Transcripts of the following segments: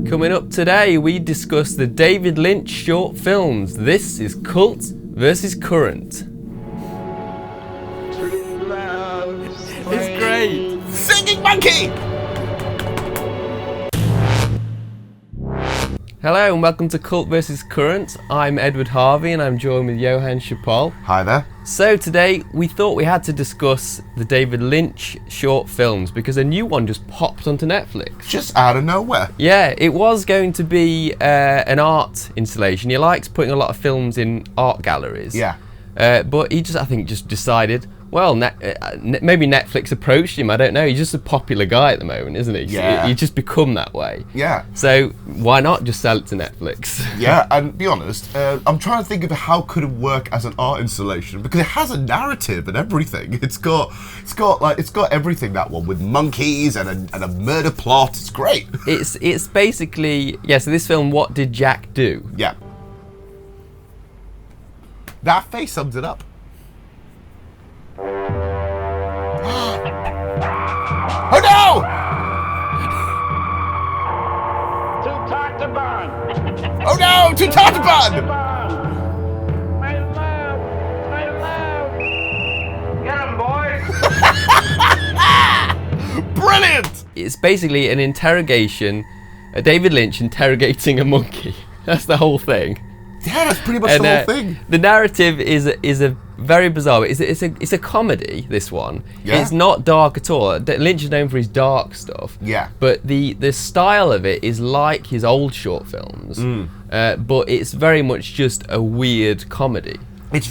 Coming up today, we discuss the David Lynch short films. This is Cult versus Current. It's great. Singing monkey! Hello and welcome to Cult vs Current. I'm Edward Harvey and I'm joined with Johann. Hi there. So today we thought we had to discuss the David Lynch short films because a new one just popped onto Netflix. Just out of nowhere. Yeah, it was going to be an art installation. He likes putting a lot of films in art galleries. Yeah. But he I think decided, well, maybe Netflix approached him, I don't know. He's just a popular guy at the moment, isn't he? Yeah. He's just become that way. Yeah. So why not just sell it to Netflix? Yeah, and be honest, I'm trying to think of how could it work as an art installation, because it has a narrative and everything. It's got everything, that one, with monkeys and a murder plot. It's great. It's basically, yeah, so this film, What Did Jack Do? Yeah. That face sums it up. Oh no! Too tight to burn. Oh no! Too tight to burn! My love, get him, boys. Brilliant! It's basically an interrogation, a David Lynch interrogating a monkey. That's the whole thing. Yeah, that's pretty much the whole thing. The narrative is a very bizarre. It's a comedy. This one. Yeah. It's not dark at all. Lynch is known for his dark stuff. Yeah. But the style of it is like his old short films. But it's very much just a weird comedy. It's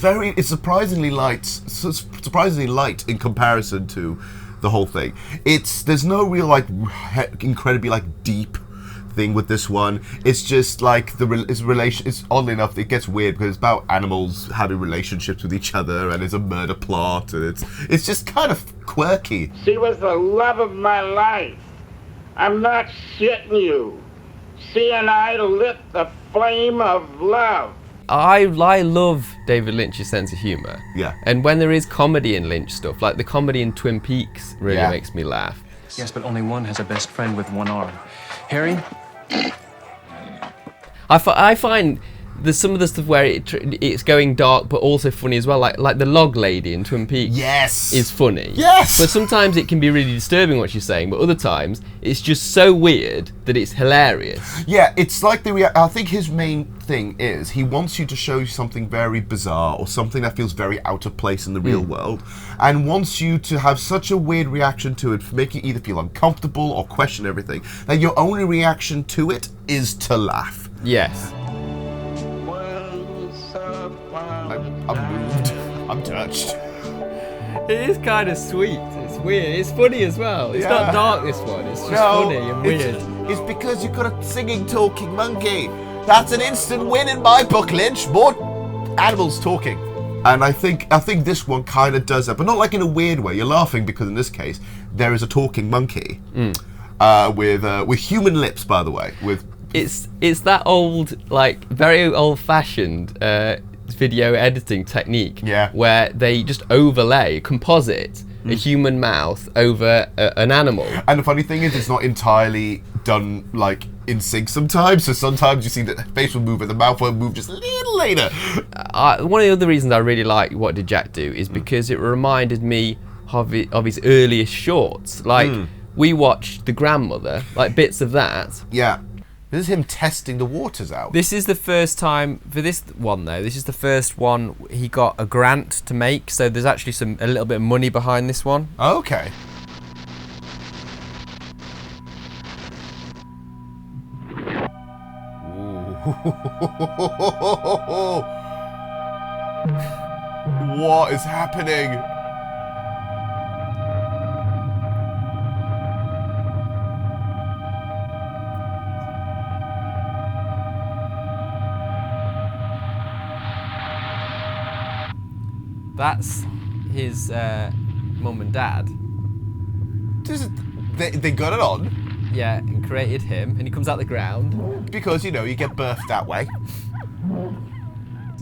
surprisingly light. Surprisingly light in comparison to the whole thing. There's no real incredibly deep thing with this one. It's just it's oddly enough, it gets weird because it's about animals having relationships with each other, and it's a murder plot, and it's just kind of quirky. She was the love of my life. I'm not shitting you. She and I lit the flame of love. I love David Lynch's sense of humour. Yeah. And when there is comedy in Lynch stuff, like the comedy in Twin Peaks really makes me laugh. Yes, but only one has a best friend with one arm. Harry? I find there's some of the stuff where it's going dark but also funny as well, like the log lady in Twin Peaks. Yes. Is funny. Yes. But sometimes it can be really disturbing what she's saying, but other times it's just so weird that it's hilarious. Yeah, it's like I think his main thing is he wants you to show you something very bizarre or something that feels very out of place in the real world, and wants you to have such a weird reaction to it, make you either feel uncomfortable or question everything, that your only reaction to it is to laugh. Yes. I'm moved. I'm touched. It is kind of sweet. It's weird. It's funny as well. It's not dark, this one. It's just funny and weird. It's because you've got a singing, talking monkey. That's an instant win in my book, Lynch. More animals talking. And I think this one kind of does that, but not like in a weird way. You're laughing because in this case, there is a talking monkey with human lips, by the way. It's that old, very old-fashioned video editing technique, where they just composite a human mouth over an animal. And the funny thing is, it's not entirely done in sync sometimes. So sometimes you see that the face will move and the mouth will move just a little later. One of the other reasons I really like What Did Jack Do is because it reminded me of his earliest shorts. We watched The Grandmother, bits of that. Yeah. This is him testing the waters out. This is the first time for this one, though. This is the first one he got a grant to make, so there's actually a little bit of money behind this one. Okay. What is happening? That's his mum and dad. They got it on. Yeah, and created him, and he comes out the ground. Because, you get birthed that way.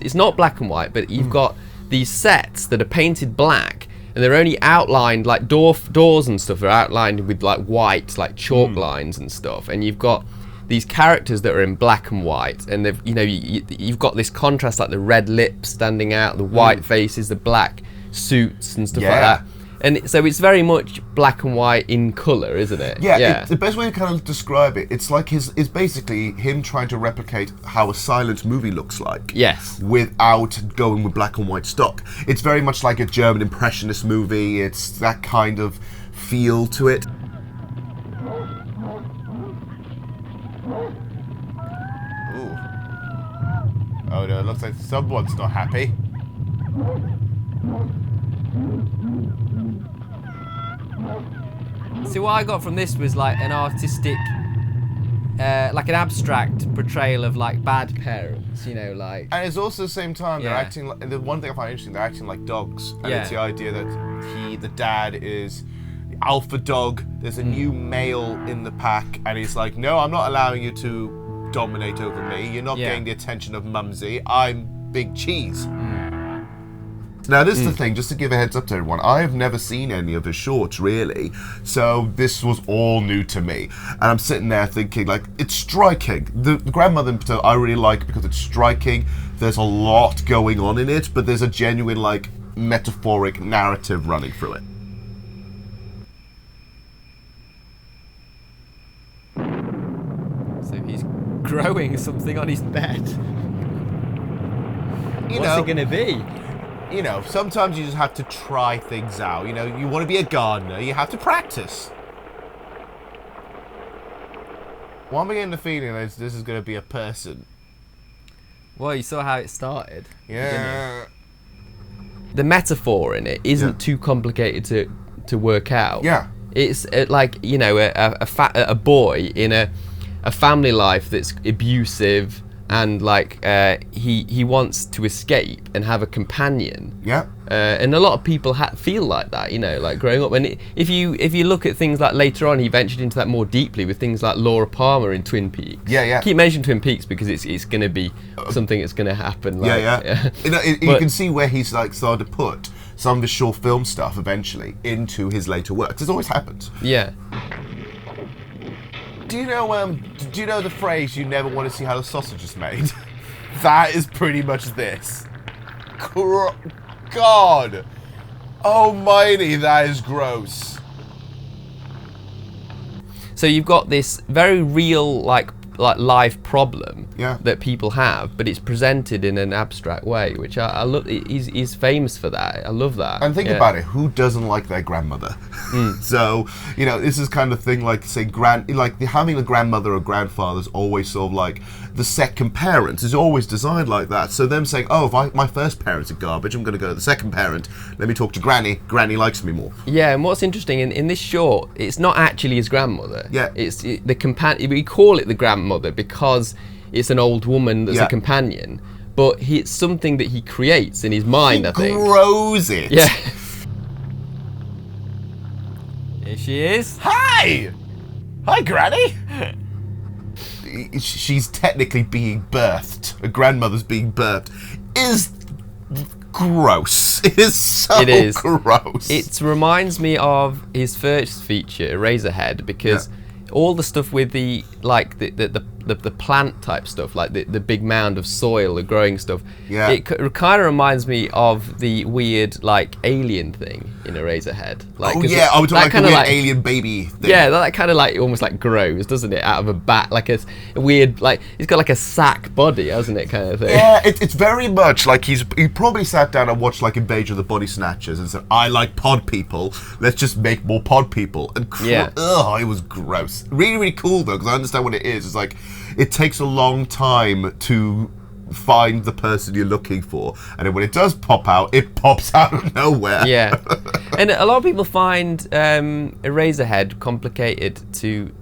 It's not black and white, but you've got these sets that are painted black, and they're only outlined, doors and stuff are outlined with white, chalk lines and stuff, and you've got these characters that are in black and white, and they've, you've got this contrast, like the red lips standing out, the white faces, the black suits and stuff like that. And so it's very much black and white in colour, isn't it? Yeah. The best way to kind of describe it, it's like it's basically him trying to replicate how a silent movie looks like. Yes. Without going with black and white stock. It's very much like a German impressionist movie. It's that kind of feel to it. Ooh. Oh no, it looks like someone's not happy. So what I got from this was like an artistic, like an abstract portrayal of like bad parents, like. And it's also the same time they're acting like. The one thing I find interesting, they're acting like dogs, and it's the idea that the dad is the alpha dog. There's a new male in the pack, and he's like, no, I'm not allowing you to dominate over me. You're not getting the attention of Mumsy. I'm Big Cheese. Now, this is the thing, just to give a heads up to everyone, I have never seen any of his shorts, really, so this was all new to me. And I'm sitting there thinking, like, it's striking. The grandmother in particular, I really like because it's striking. There's a lot going on in it, but there's a genuine, like, metaphoric narrative running through it. So he's growing something on his bed. What's it going to be? Sometimes you just have to try things out. You want to be a gardener, you have to practice. Well, I'm getting the feeling that this is going to be a person. Well, you saw how it started. Yeah. The metaphor in it isn't too complicated to work out. Yeah. It's like, a boy in a family life that's abusive, and like he wants to escape and have a companion. Yeah. And a lot of people feel like that, like growing up. And if you look at things like later on, he ventured into that more deeply with things like Laura Palmer in Twin Peaks. Yeah. I keep mentioning Twin Peaks because it's going to be something that's going to happen. Like, you can see where he's like started to put some of his short film stuff eventually into his later works. It's always happened. Yeah. Do you know the phrase, you never want to see how the sausage is made? That is pretty much this. God almighty, that is gross. So you've got this very real, like life problem that people have, but it's presented in an abstract way, which I love. He's famous for that. I love that. And think about it, who doesn't like their grandmother? So, this is kind of thing like, say, having a grandmother or grandfather is always sort of like the second parent is always designed like that. So them saying, oh, if my first parents are garbage, I'm going to go to the second parent. Let me talk to Granny. Granny likes me more. Yeah, and what's interesting, in this short, it's not actually his grandmother. Yeah. It's the companion. We call it the grandmother because it's an old woman that's a companion. But it's something that he creates in his mind, I think. He grows it. Yeah. Here she is. Hi! Hi, Granny! She's technically being birthed. A grandmother's being birthed. Is gross. It is so gross. It reminds me of his first feature, Eraserhead, because all the stuff with the plant type stuff, like the big mound of soil, the growing stuff. Yeah. It kind of reminds me of the weird alien thing in Eraserhead. I was talking like the weird alien baby thing. Yeah, that kind of almost grows, doesn't it, out of a bat, like a weird it's got like a sack body, hasn't it, kind of thing. Yeah, it's very much like he probably sat down and watched Invasion of the Body Snatchers and said, I like pod people, let's just make more pod people. And it was gross. Really, really cool though, because I understand what it is. It's like it takes a long time to find the person you're looking for, and then when it does pop out, it pops out of nowhere. Yeah. And a lot of people find Eraserhead complicated to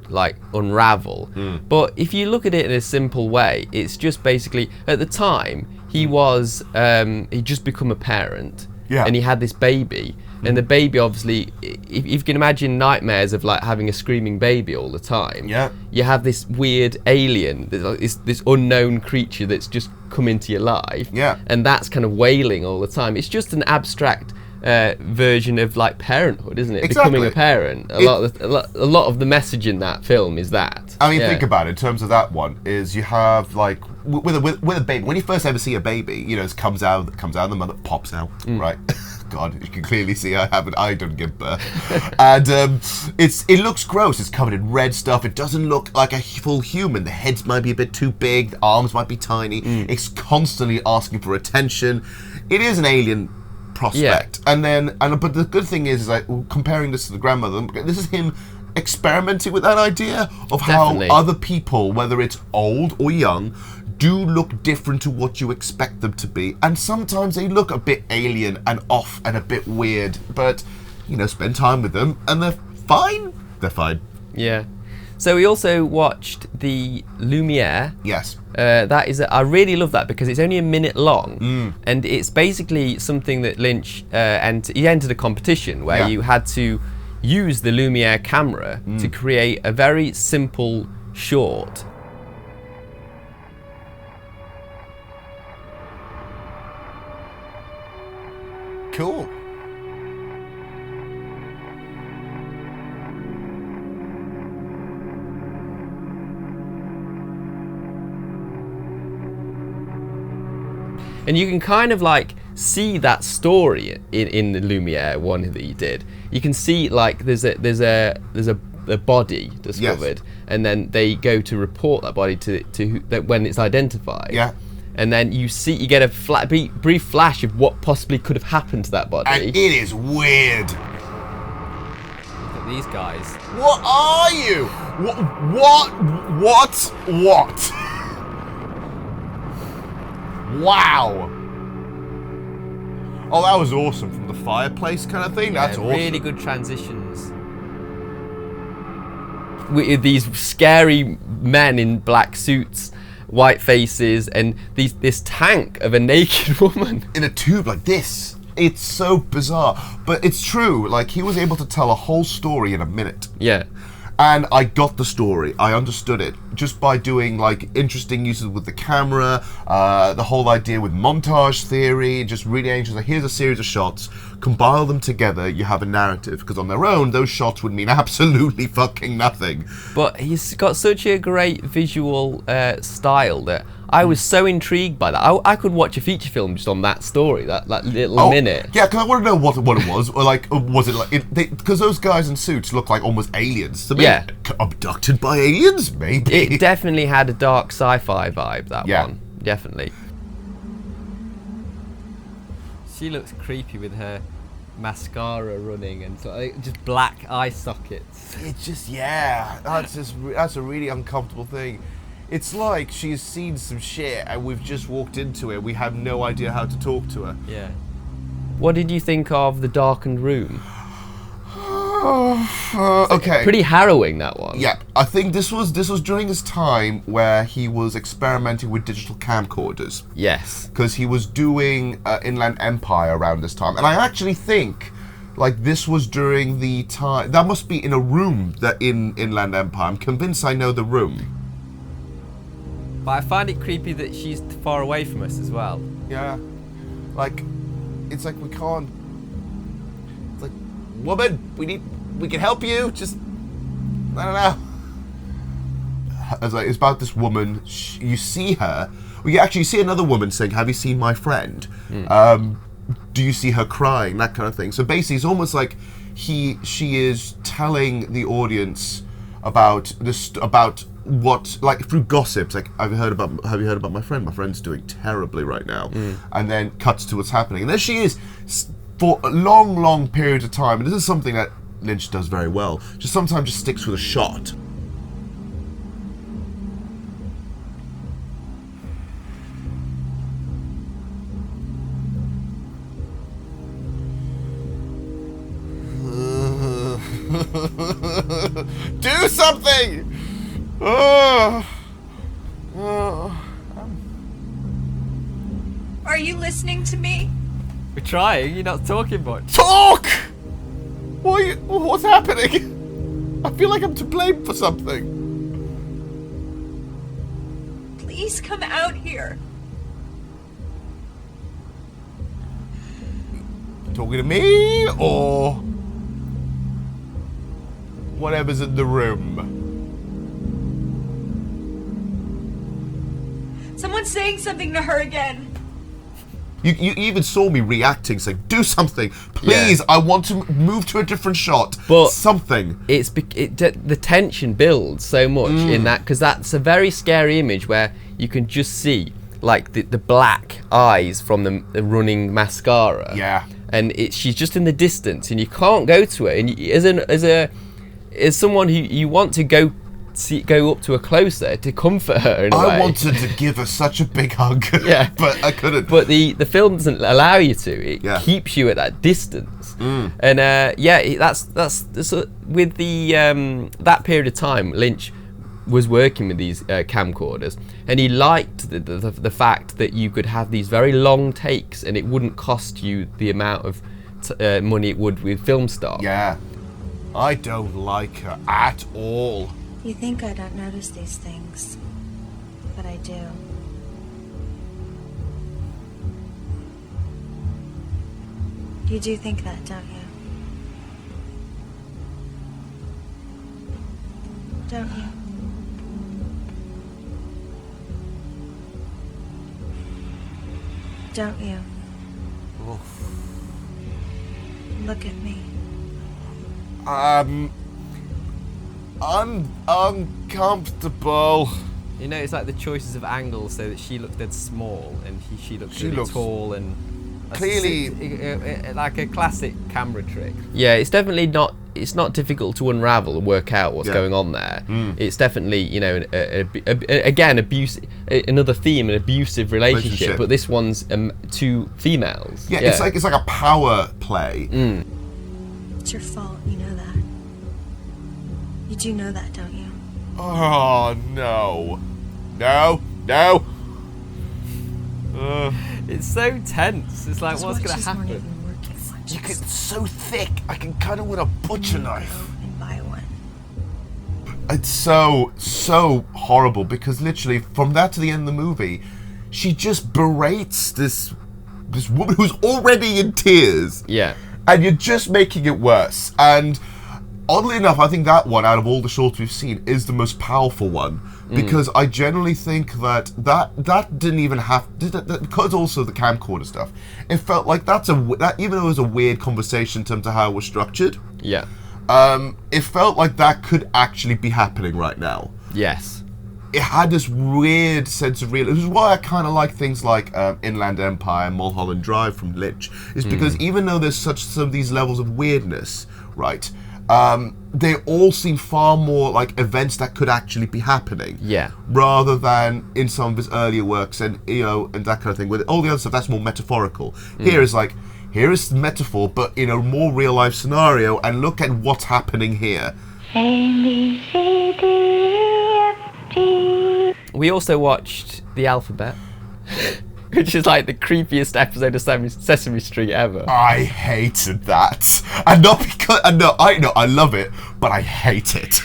unravel, but if you look at it in a simple way, it's just basically, at the time he was he'd just become a parent, and he had this baby. And the baby, obviously, if you can imagine nightmares of having a screaming baby all the time, you have this weird alien, this unknown creature that's just come into your life, and that's kind of wailing all the time. It's just an abstract version of like parenthood, isn't it? Exactly. Becoming a parent. A lot of the message in that film is that. I mean, think about it. In terms of that one, is you have like with a baby. When you first ever see a baby, you know, it comes out, the mother pops out, right? God, you can clearly see I don't give birth, and it looks gross. It's covered in red stuff. It doesn't look like a full human. The heads might be a bit too big. The arms might be tiny. It's constantly asking for attention. It is an alien prospect. But the good thing is like comparing this to the grandmother. This is him experimenting with that idea of how other people, whether it's old or young, do look different to what you expect them to be, and sometimes they look a bit alien and off and a bit weird, but you know, spend time with them and they're fine. Yeah. So we also watched the Lumiere. Yes. That is, I really love that because it's only a minute long, and it's basically something that Lynch he entered a competition where you had to use the Lumiere camera to create a very simple short. Cool. And you can kind of like see that story in the Lumiere one that you did. You can see like there's a body discovered, and then they go to report that body to that when it's identified. Yeah. And then you get a brief flash of what possibly could have happened to that body. And it is weird. Look at these guys. What are you? What? Wow. Oh, that was awesome. From the fireplace kind of thing. Yeah, That's awesome. Really good transitions. With these scary men in black suits, white faces, and this tank of a naked woman in a tube like this. It's so bizarre, but it's true. Like, he was able to tell a whole story in a minute. Yeah. And I got the story. I understood it just by doing like interesting uses with the camera, the whole idea with montage theory, just really ancient. Like, here's a series of shots, combine them together, you have a narrative. Because on their own, those shots would mean absolutely fucking nothing. But he's got such a great visual style that I was so intrigued by that. I could watch a feature film just on that story, that little minute. Yeah, because I want to know what it was. Or like, was it like... Because those guys in suits look like almost aliens. So maybe abducted by aliens, maybe. It definitely had a dark sci-fi vibe, that one. Definitely. She looks creepy with her mascara running and just black eye sockets. It's just, that's a really uncomfortable thing. It's like she's seen some shit and we've just walked into it. We have no idea how to talk to her. Yeah. What did you think of the Darkened Room? Okay. Pretty harrowing, that one. Yeah, I think this was during his time where he was experimenting with digital camcorders. Yes. Because he was doing Inland Empire around this time, and I actually think like this was during the time that must be in a room that in Inland Empire. I'm convinced I know the room. But I find it creepy that she's far away from us as well. Yeah. Like, it's like we can't... It's like, woman, we can help you, just... I don't know. It's about this woman, you see her... Well, you actually see another woman saying, have you seen my friend? Do you see her crying? That kind of thing. So basically, it's almost like she is telling the audience about what, like, through gossips, like, have you heard about my friend? My friend's doing terribly right now. And then cuts to what's happening. And there she is for a long period of time. And this is something that Lynch does very well. Just sometimes just sticks with a shot. Do something! Are you listening to me? We're trying, you're not talking much. Talk! What's happening? I feel like I'm to blame for something. Please come out here. Talking to me or whatever's in the room? Someone's saying something to her again. You even saw me reacting, saying, "Do something, please! I want to move to a different shot." But something. The tension builds so much in that, because that's a very scary image where you can just see like the black eyes from the running mascara. Yeah. And she's just in the distance, and you can't go to her. And as someone who you want to go up to her closer to comfort her in a way. I wanted to give her such a big hug, but I couldn't. But the film doesn't allow you to. It keeps you at that distance. And that's with the that period of time, Lynch was working with these camcorders, and he liked the fact that you could have these very long takes, and it wouldn't cost you the amount of money it would with film stock. Yeah, I don't like her at all. You think I don't notice these things, but I do. You do think that, don't you? Don't you? Don't you? Oof. Look at me. I'm uncomfortable. You know, it's like the choices of angles, so that she looked dead small and she looks really tall, and clearly like a classic camera trick. Yeah, it's definitely not. It's not difficult to unravel and work out what's going on there. It's definitely, you know, again, another theme, an abusive relationship. But this one's two females. Yeah, it's like a power play. It's your fault, you know that. You do know that, don't you? Oh, no. It's so tense. It's like, what's going to happen? It's so thick. I can cut it with a butcher knife. And buy one. It's so horrible, because literally from that to the end of the movie, she just berates this woman who's already in tears. Yeah. And you're just making it worse. And oddly enough, I think that one, out of all the shorts we've seen, is the most powerful one, because I generally think that didn't even have, because also the camcorder stuff, it felt like that even though it was a weird conversation in terms of how it was structured, it felt like that could actually be happening right now. Yes. It had this weird sense of realism, which is why I kind of like things like Inland Empire and Mulholland Drive from Lynch, is because even though there's some of these levels of weirdness, right, they all seem far more like events that could actually be happening. Yeah. Rather than in some of his earlier works and, you know, and that kind of thing. With all the other stuff, that's more metaphorical. Here is the metaphor, but in a more real life scenario, and look at what's happening here. We also watched The Alphabet, which is like the creepiest episode of Sesame Street ever. I hated that. And not because... I love it, but I hate it.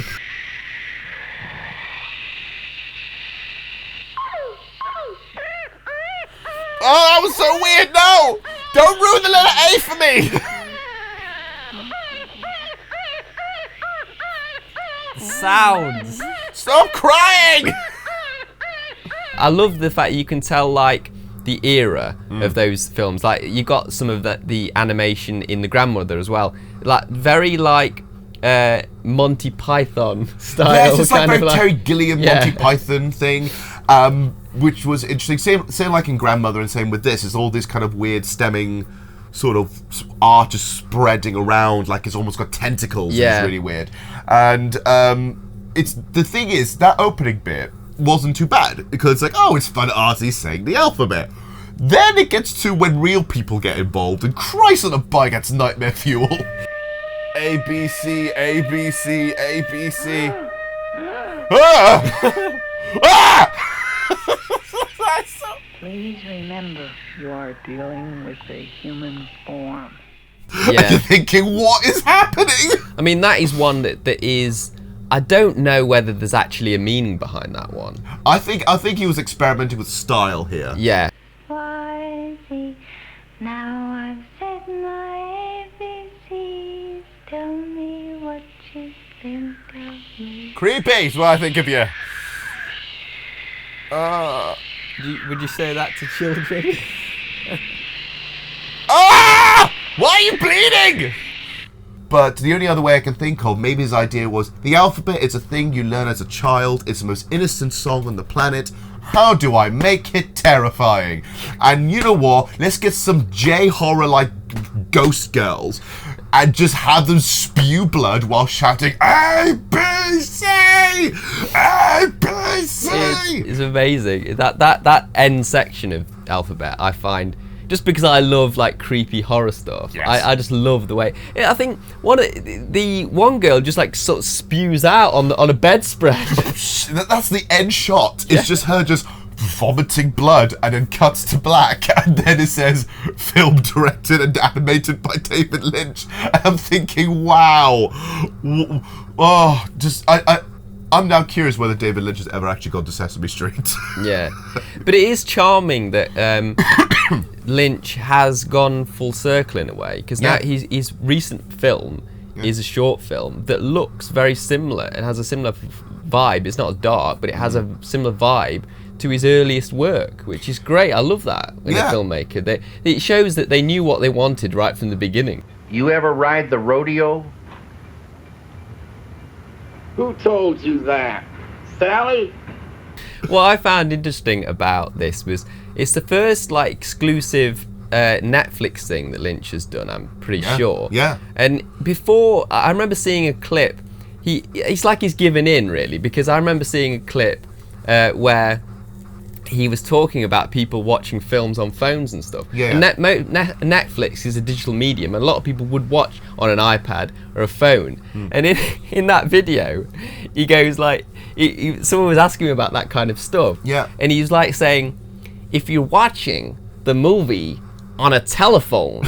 Oh, that was so weird. No! Don't ruin the letter A for me! Sounds. Stop crying! I love the fact you can tell, like, the era of those films. Like, you got some of the animation in The Grandmother as well. Like, very, like, Monty Python style. Yes, it's like very Terry Gilliam Monty Python thing, which was interesting. Same like in Grandmother, and same with this. It's all this kind of weird stemming sort of art just spreading around, like it's almost got tentacles. Yeah. It's really weird. And it's the thing is, that opening bit wasn't too bad, because it's like, oh, it's fun arty saying the alphabet. Then it gets to when real people get involved, and Christ on a bike, that's nightmare fuel. A, B, C, A, B, C, A, B, C. Ah! Ah! Please remember, you are dealing with a human form. Yeah. And you're thinking, what is happening? I mean, that is one that is... I don't know whether there's actually a meaning behind that one. I think he was experimenting with style here. Yeah. Now I've said my Creepy is what I think of you. Would you say that to children? Ah! Why are you bleeding? But the only other way I can think of, maybe his idea was, the alphabet is a thing you learn as a child. It's the most innocent song on the planet. How do I make it terrifying? And you know what? Let's get some J-horror like ghost girls and just have them spew blood while shouting ABC! ABC! It's amazing. That end section of alphabet, I find, just because I love like creepy horror stuff. Yes. I just love the way. I think the one girl just like sort of spews out on a bedspread. That's the end shot. It's just her just vomiting blood, and then cuts to black, and then it says film directed and animated by David Lynch. And I'm thinking, wow. Oh, I'm now curious whether David Lynch has ever actually gone to Sesame Street. Yeah, but it is charming that Lynch has gone full circle in a way, because now his recent film is a short film that looks very similar and has a similar vibe. It's not dark, but it has a similar vibe to his earliest work, which is great. I love that in a filmmaker. It shows that they knew what they wanted right from the beginning. You ever ride the rodeo? Who told you that? Sally? What I found interesting about this was it's the first like exclusive Netflix thing that Lynch has done, I'm pretty sure. Yeah. And before, I remember seeing a clip. It's like he's given in, really, because I remember seeing a clip where he was talking about people watching films on phones and stuff. Yeah. And Netflix is a digital medium, and a lot of people would watch on an iPad or a phone. And in that video, he goes like, someone was asking him about that kind of stuff. Yeah. And he's like saying, if you're watching the movie on a telephone,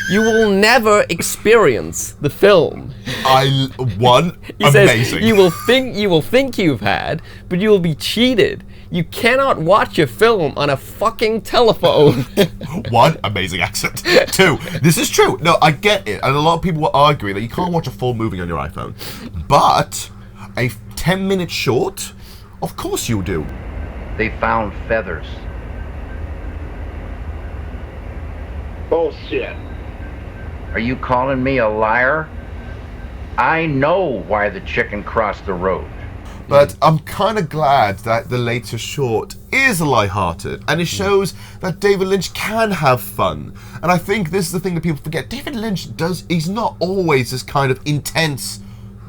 you will never experience the film. He says, you will think you've had, but you will be cheated. You cannot watch a film on a fucking telephone. One, amazing accent. Two, this is true. No, I get it. And a lot of people were arguing that you can't watch a full movie on your iPhone. But a 10-minute short, of course you do. They found feathers. Bullshit. Are you calling me a liar? I know why the chicken crossed the road. But I'm kind of glad that the later short is lighthearted, and it shows that David Lynch can have fun. And I think this is the thing that people forget. David Lynch he's not always this kind of intense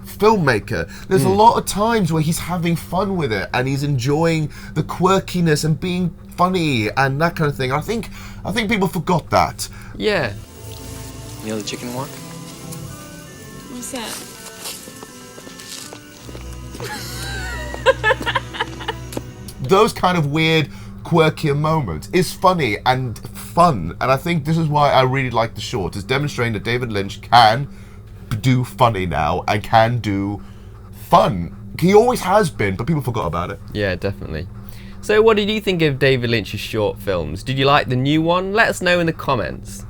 filmmaker. There's a lot of times where he's having fun with it, and he's enjoying the quirkiness and being funny and that kind of thing. I think people forgot that. Yeah. You know the chicken walk? What's that? Those kind of weird, quirkier moments is funny and fun, and I think this is why I really like the short. It's demonstrating that David Lynch can do funny now and can do fun. He always has been, but people forgot about it. Yeah, definitely. So what did you think of David Lynch's short films? Did you like the new one? Let us know in the comments.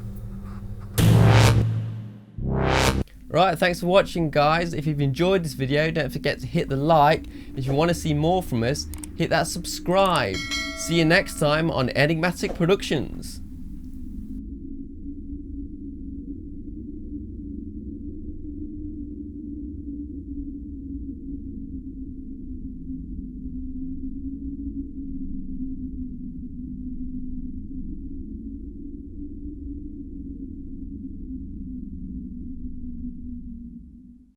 Right, thanks for watching, guys. If you've enjoyed this video, don't forget to hit the like. If you want to see more from us, hit that subscribe. See you next time on Enigmatic Productions.